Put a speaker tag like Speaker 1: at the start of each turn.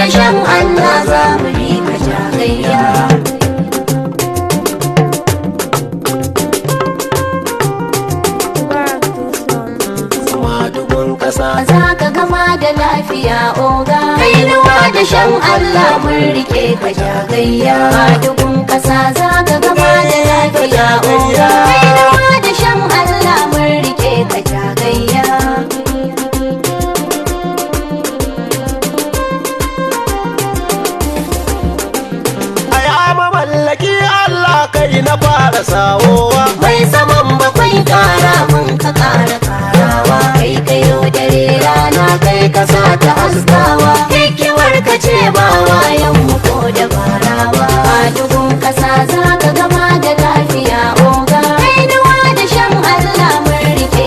Speaker 1: da shan Allah za mu bi ka jagayya. Za ka gama da lafiya oga, kainuwa da shan Allah mun rike ka jagayya. Madugun kasa za ka gama da lafiya oga, kainuwa da shan Allah